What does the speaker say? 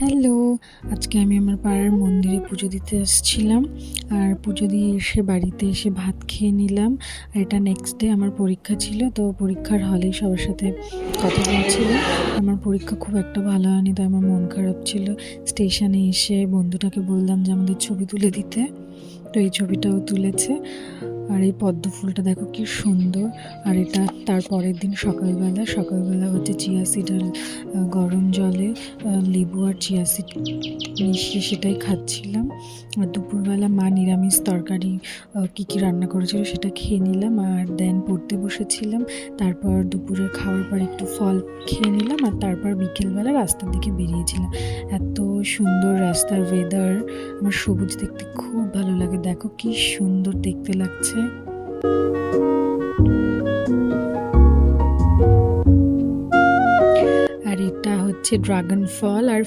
Hello, আজকে আমি আমার পাড়ার মন্দিরে পুজো দিতে এসেছিলাম। আর পুজো দিয়ে এসে বাড়িতে এসে ভাত খেয়ে নিলাম। আর এটা নেক্সট ডে আমার পরীক্ষা ছিল, তো পরীক্ষার হলেই সবার সাথে কথা বলছিলাম। আমার পরীক্ষা খুব একটা ভালো হয়নি, তাই আমার মন খারাপ ছিল। স্টেশনে এসে বন্ধুটাকে বললাম যে আমাদের ছবি তুলে দিতে, তো এই ছবিটাও তুলেছে। আর এই পদ্ম ফুলটা দেখো কি সুন্দর। আর এটা তার পরের দিন সকালবেলা হচ্ছে চিয়া সিড আর গরম জলে লেবু আর চিয়া সিড মিশিয়ে সেটাই খাচ্ছিলাম। আর দুপুরবেলা মা নিরামিষ তরকারি কী কী রান্না করেছিল সেটা খেয়ে নিলাম, আর দেন পড়তে বসেছিলাম। তারপর দুপুরের খাওয়ার পর একটু ফল খেয়ে নিলাম, আর তারপর বিকেলবেলা রাস্তার দিকে বেরিয়েছিলাম। এত সুন্দর রাস্তার ওয়েদার, আমার সবুজ দেখতে খুব ভালো লাগে। দেখো কি সুন্দর দেখতে লাগছে। আর এটা হচ্ছে ড্রাগন ফল। আর